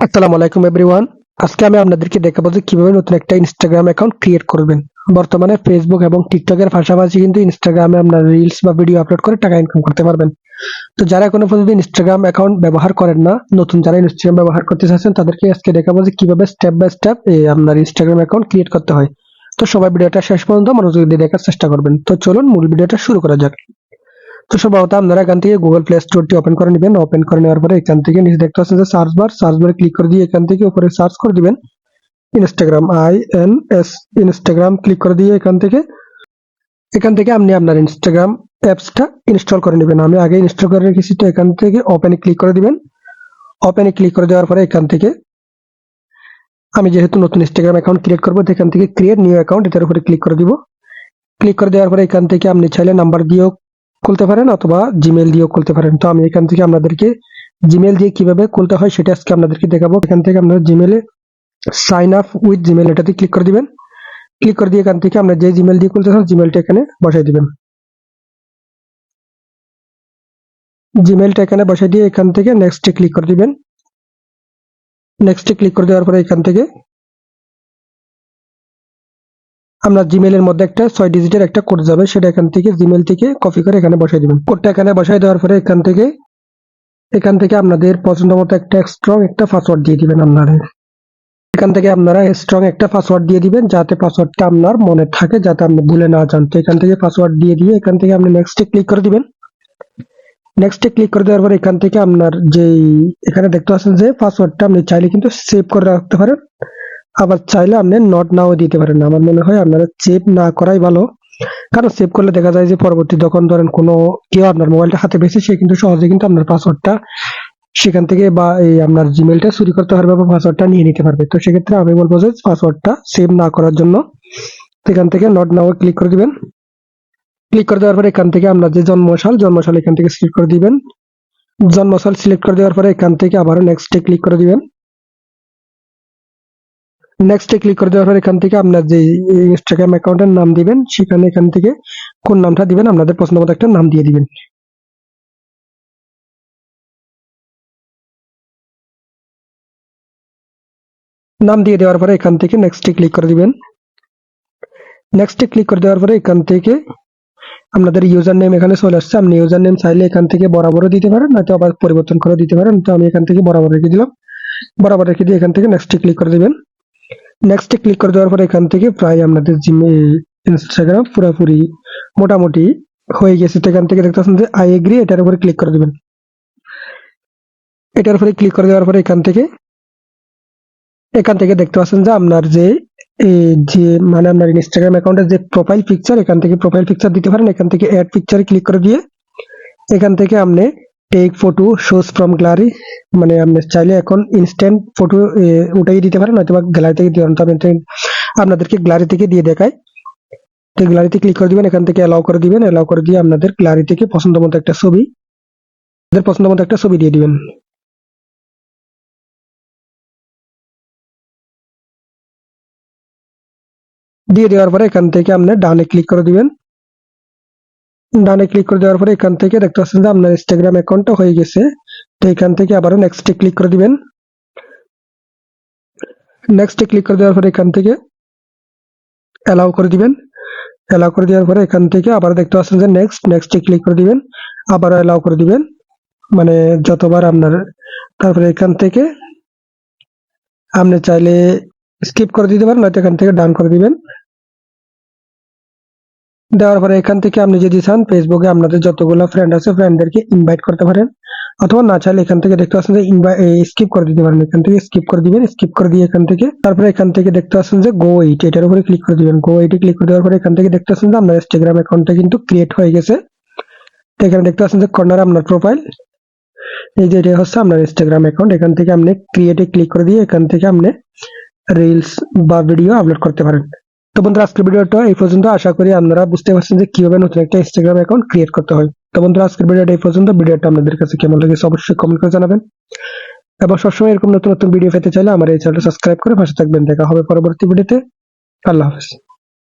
আসসালামু আলাইকুম এভরিওয়ান। আজকে আমি আপনাদেরকে দেখাবো যে কিভাবে নতুন একটা ইনস্টাগ্রাম অ্যাকাউন্ট ক্রিয়েট করবেন। বর্তমানে ফেসবুক এবং টিকটকের পাশাপাশি কিন্তু ইনস্টাগ্রামে আপনার রিলস বা ভিডিও আপলোড করে টাকা ইনকাম করতে পারবেন। তো যারা এখনো পর্যন্ত ইনস্টাগ্রাম অ্যাকাউন্ট ব্যবহার করেন না, নতুন যারা ইনস্টাগ্রাম ব্যবহার করতে চাচ্ছেন তাদেরকে আজকে দেখাবো যে কিভাবে স্টেপ বাই স্টেপ আপনার ইনস্টাগ্রাম অ্যাকাউন্ট ক্রিয়েট করতে হয়। তো সবাই ভিডিওটা শেষ পর্যন্ত মনোযোগ দিয়ে দেখার চেষ্টা করবেন। তো চলুন মূল ভিডিওটা শুরু করা যাক। তো সম্ভবত আপনারা এখান থেকে গুগল প্লে স্টোরটি ওপেন করে নেবেন। ওপেন করে নেওয়ার পরে এখান থেকে নিচে দেখতে পাচ্ছেন যে সার্চ বারে ক্লিক করে দিয়ে এখান থেকে উপরে সার্চ করে দিবেন ইনস্টাগ্রাম, ইনস্টাগ্রাম ক্লিক করে দিয়ে এখান থেকে আপনি আপনার ইনস্টাগ্রাম অ্যাপসটা ইনস্টল করে নেবেন। আমি আগে ইনস্টল করে রেখেছি, তো এখান থেকে ওপেনে ক্লিক করে দিবেন। ওপেনে ক্লিক করে দেওয়ার পরে এখান থেকে আমি যেহেতু নতুন ইনস্টাগ্রাম অ্যাকাউন্ট ক্রিয়েট করবো, তো এখান থেকে ক্রিয়েট নিউ অ্যাকাউন্ট এটার উপরে ক্লিক করে দিব। ক্লিক করে দেওয়ার পরে এখান থেকে আপনি চাইলে নাম্বার দিয়েও খুলতে পারেন অথবা জিমেল দিয়েও খুলতে পারেন। তো আমি এখান থেকে আপনাদেরকে জিমেল দিয়ে কিভাবে খুলতে হয় সেটা আজকে আপনাদেরকে দেখাবো। এখান থেকে আপনার জিমেলে সাইন আপ উইথ জিমেল এটাতে ক্লিক করে দিবেন। ক্লিক করে দিয়ে এখান থেকে আমরা যে জিমেল দিয়ে খুলতে চান জিমেলটা এখানে বসাই দিবেন। জিমেলটা এখানে বসাই দিয়ে এখান থেকে নেক্সটে ক্লিক করে দিবেন। নেক্সটে ক্লিক করে দেওয়ার পরে এখান থেকে আমরা জিমেলের মধ্যে একটা 6 ডিজিটের একটা কোড যাবে, সেটা এখান থেকে জিমেল থেকে কপি করে এখানে বসাই দিবেন। কোডটা এখানে বসাই দেওয়ার পরে এখান থেকে আপনাদের পছন্দ মতো একটা স্ট্রং একটা পাসওয়ার্ড দিয়ে দিবেন। এখান থেকে আপনারা স্ট্রং একটা পাসওয়ার্ড দিয়ে দিবেন, যাতে পাসওয়ার্ডটা আপনার মনে থাকে, যাতে আপনি ভুলে না যান। তো এখান থেকে পাসওয়ার্ড দিয়ে এখান থেকে আপনি নেক্সটে ক্লিক করে দিবেন। নেক্সটে ক্লিক করে দেওয়ার পর এখান থেকে আপনার যেই এখানে দেখতে পাচ্ছেন যে পাসওয়ার্ডটা আপনি চাইলে কিন্তু সেভ করে রাখতে পারেন, আবার চাইলে আপনি নট নাও দিতে পারেন। আমার মনে হয় আপনারা সেভ না করাই ভালো, কারণ সেভ করলে দেখা যায় যে পরবর্তী যখন ধরেন কোনো কেউ আপনার মোবাইলটা হাতে পেয়েছে, সে কিন্তু সহজে কিন্তু আপনার পাসওয়ার্ডটা সেখান থেকে বা এই আপনার জিমেলটা চুরি করতে পারবে বা পাসওয়ার্ডটা নিয়ে নিতে পারবে। তো সেক্ষেত্রে আমি বলবো যে পাসওয়ার্ডটা সেভ না করার জন্য এখান থেকে নট নাও ক্লিক করে দিবেন। ক্লিক করে দেওয়ার পরে এখান থেকে আপনার যে জন্মসাল এখান থেকে সিলেক্ট করে দিবেন। জন্মসাল সিলেক্ট করে দেওয়ার পরে এখান থেকে আবারও নেক্সটে ক্লিক করে দিবেন। নেক্সটে ক্লিক করে দেওয়ার পরে এখান থেকে আপনার যে ইনস্টাগ্রাম অ্যাকাউন্টের নাম দিবেন, সেখানে এখান থেকে কোন নামটা দিবেন আপনাদের পছন্দ মতো একটা নাম দিয়ে দিবেন। নাম দিয়ে দেওয়ার পরে এখান থেকে নেক্সটে ক্লিক করে দিবেন। নেক্সটে ক্লিক করে দেওয়ার পরে এখান থেকে আপনাদের ইউজার নেম এখানে চলে আসছে। আপনি ইউজার নেম চাইলে এখান থেকে বরাবরও দিতে পারেন, নয়তো আবার পরিবর্তন করে দিতে পারেন। তো আমি এখান থেকে বরাবর রেখে দিলাম। বরাবর রেখে দিয়ে এখান থেকে নেক্সটে ক্লিক করে দিবেন। নেক্সটে ক্লিক করে দেওয়ার পরে এখান থেকে প্রায় আপনাদের ইনস্টাগ্রাম পুরোপুরি মোটামুটি হয়ে গেছে। তো এখান থেকে দেখতে পাচ্ছেন যে আই এগ্রি, এটার উপরে ক্লিক করে দিবেন। এটার উপরে ক্লিক করে দেওয়ার পরে এখান থেকে দেখতে পাচ্ছেন যে আপনার যে মানে আপনার ইনস্টাগ্রাম অ্যাকাউন্টের যে প্রোফাইল পিকচার, এখান থেকে প্রোফাইল পিকচার দিতে পারেন। এখান থেকে অ্যাড পিকচারে ক্লিক করে দিয়ে এখান থেকে আপনি take photos from gallery, মানে আপনি চাইলে এখন ইনস্ট্যান্ট ফটো উঠাই দিতে পারেন, হয়তো বা গ্যালারি থেকে দিতে পারেন। তো আমি আপনাদেরকে গ্যালারি থেকে দিয়ে দেখাই। তো গ্যালারিতে ক্লিক করে দিবেন, এখান থেকে অ্যালাউ করে দিবেন। অ্যালাউ করে দিয়ে আপনাদের গ্যালারি থেকে পছন্দ মতো একটা ছবি দিয়ে দিবেন। দিয়ে দেওয়ার পরে এখান থেকে আপনি ডানে ক্লিক করে দিবেন। ডানে ক্লিক করে দেওয়ার পরে এখান থেকে দেখতে পাচ্ছেন যে আপনার ইনস্টাগ্রাম অ্যাকাউন্টটা হয়ে গেছে। তো এখান থেকে আবারও নেক্সটে ক্লিক করে দিবেন। নেক্সটে ক্লিক করে দেওয়ার পরে এখান থেকে অ্যালাউ করে দিবেন। অ্যালাউ করে দেওয়ার পরে এখান থেকে আবার দেখতে পাচ্ছেন যে নেক্সটে ক্লিক করে দিবেন, আবারও অ্যালাউ করে দিবেন, মানে যতবার আপনার। তারপরে এখান থেকে আপনি চাইলে স্কিপ করে দিতে পারেন, নয়তো এখান থেকে ডান করে দিবেন। দেওয়ার পরে এখান থেকে আপনি যদি চান ফেসবুকে আপনাদের যতগুলো ফ্রেন্ড আছে ফ্রেন্ডদেরকে ইনভাইট করতে পারেন, অথবা না চাইলে এখান থেকে দেখতে পাচ্ছেন যে স্কিপ করে দিতে পারেন। এখান থেকে স্কিপ করে দিবেন। স্কিপ করে দিয়ে তারপরে এখান থেকে দেখতে পাচ্ছেন যে গো এইট, এটার উপরে ক্লিক করে দিবেন। গো এইটে ক্লিক করে দেওয়ার পরে এখান থেকে দেখতে পাচ্ছেন যে আপনার ইনস্টাগ্রাম অ্যাকাউন্টটা কিন্তু ক্রিয়েট হয়ে গেছে। তো এখানে দেখতে পাচ্ছেন যে কর্নারে আপনার প্রোফাইল, এই যে এটা হচ্ছে আপনার ইনস্টাগ্রাম অ্যাকাউন্ট। এখান থেকে আপনি ক্রিয়েটে ক্লিক করে দিয়ে এখান থেকে আপনি রিলস বা ভিডিও আপলোড করতে পারেন। তো বন্ধুরা আজকের ভিডিওটা এই পর্যন্ত। আশা করি আপনারা বুঝতে পারছেন যে কিভাবে নতুন একটা ইনস্টাগ্রাম অ্যাকাউন্ট ক্রিয়েট করতে হয়। তো বন্ধুরা আজকের ভিডিওটা এই পর্যন্ত। ভিডিওটা আপনাদের কাছে কেমন লেগেছে অবশ্যই কমেন্ট করে জানাবেন, এবং সবসময় এরকম নতুন নতুন ভিডিও পেতে চাইলে আমার এই চ্যানেলটা সাবস্ক্রাইব করে পাশে থাকবেন। দেখা হবে পরবর্তী ভিডিওতে। আল্লাহ হাফেজ।